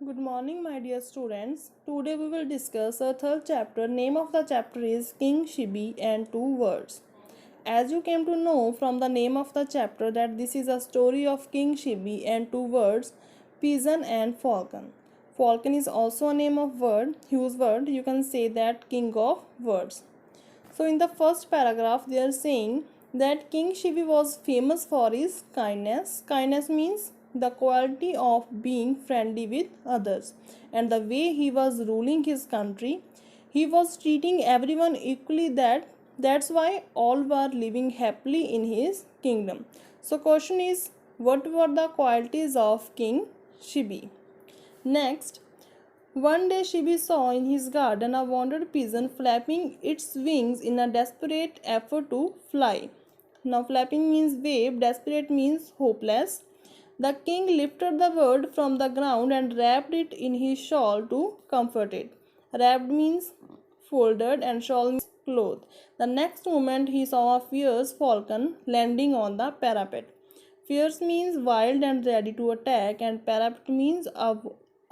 Good morning, my dear students. Today we will discuss our third chapter. Name of the chapter is King Shibi and Two Words. As you came to know from the name of the chapter that this is a story of King Shibi and two words, pigeon and falcon. Falcon is also a name of word, whose word you can say that king of words. So in the first paragraph they are saying that King Shibi was famous for his kindness. Kindness means the quality of being friendly with others, and the way he was ruling his country. He was treating everyone equally, that's why all were living happily in his kingdom. So question is, what were the qualities of King Shibi? Next, one day Shibi saw in his garden a wounded pigeon flapping its wings in a desperate effort to fly. Now flapping means wave, desperate means hopeless. The king lifted the bird from the ground and wrapped it in his shawl to comfort it. Wrapped means folded and shawl means cloth. The next moment he saw a fierce falcon landing on the parapet. Fierce means wild and ready to attack, and parapet means a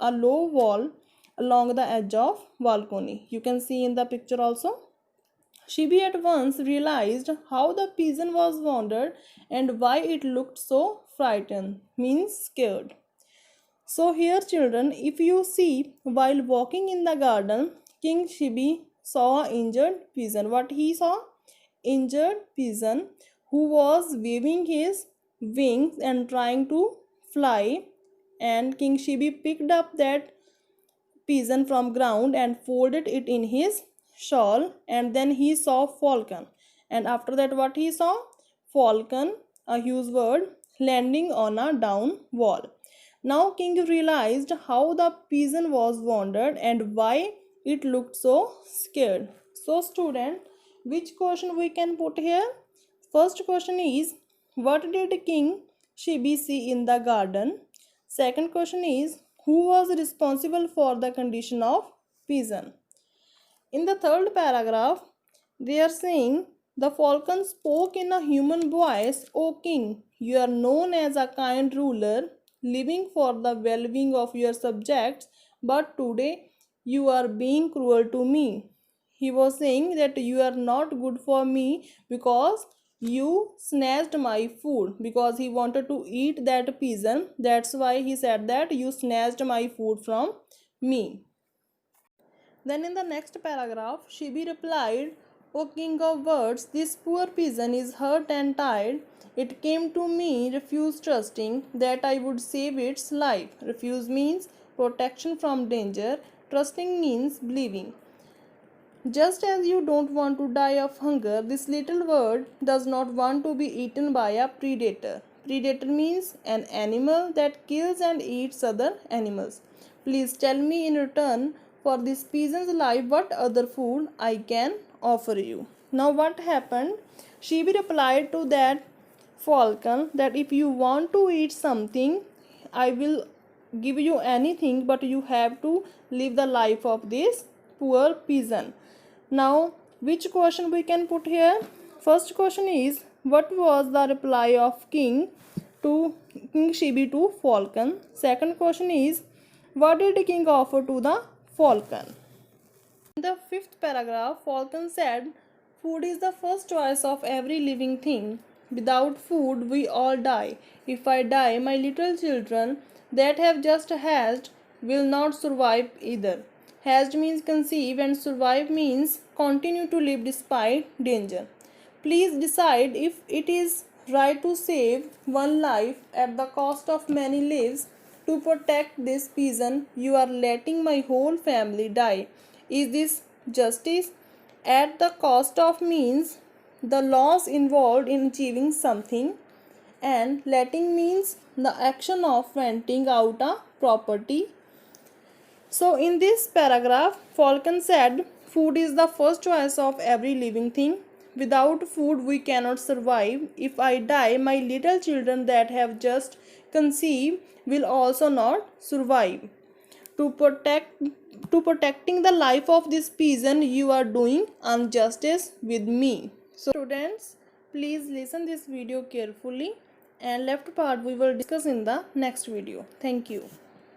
low wall along the edge of balcony. You can see in the picture also. Shibi at once realized how the pigeon was wounded and why it looked so frightened, means scared. So here children, if you see, while walking in the garden, King Shibi saw an injured pigeon. What he saw? Injured pigeon who was waving his wings and trying to fly, and King Shibi picked up that pigeon from ground and folded it in his shawl, and then he saw falcon, and after that what he saw? Falcon, a huge bird, landing on a down wall. Now king realized how the pigeon was wounded and why it looked so scared. So student, which question we can put here? First question is, what did King Shibi see in the garden? Second question is, who was responsible for the condition of pigeon? In the third paragraph, they are saying the falcon spoke in a human voice, O king, you are known as a kind ruler, living for the well being of your subjects, but today you are being cruel to me. He was saying that you are not good for me because you snatched my food, because he wanted to eat that pigeon. That's why he said that you snatched my food from me. Then in the next paragraph, Shibi replied, O king of birds, this poor pigeon is hurt and tired. It came to me, refused trusting that I would save its life. Refuse means protection from danger. Trusting means believing. Just as you don't want to die of hunger, this little bird does not want to be eaten by a predator. Predator means an animal that kills and eats other animals. Please tell me in return for this pigeon's life what other food I can offer you. Now what happened? Shibi replied to that falcon that if you want to eat something, I will give you anything, but you have to live the life of this poor pigeon. Now which question we can put here? First question is, what was the reply of King Shibi to falcon? Second question is, what did king offer to the falcon? In the fifth paragraph, falcon said, food is the first choice of every living thing. Without food we all die. If I die, my little children that have just hatched will not survive either. Hatched means conceive and survive means continue to live despite danger. Please decide if it is right to save one life at the cost of many lives. To protect this pigeon, you are letting my whole family die. Is this justice? At the cost of means the loss involved in achieving something, and letting means the action of renting out a property. So in this paragraph, falcon said, food is the first choice of every living thing. Without food we cannot survive. If I die, my little children that have just conceived will also not survive. To protecting the life of this pigeon, you are doing injustice with me. So students, please listen this video carefully, and left part we will discuss in the next video. Thank you.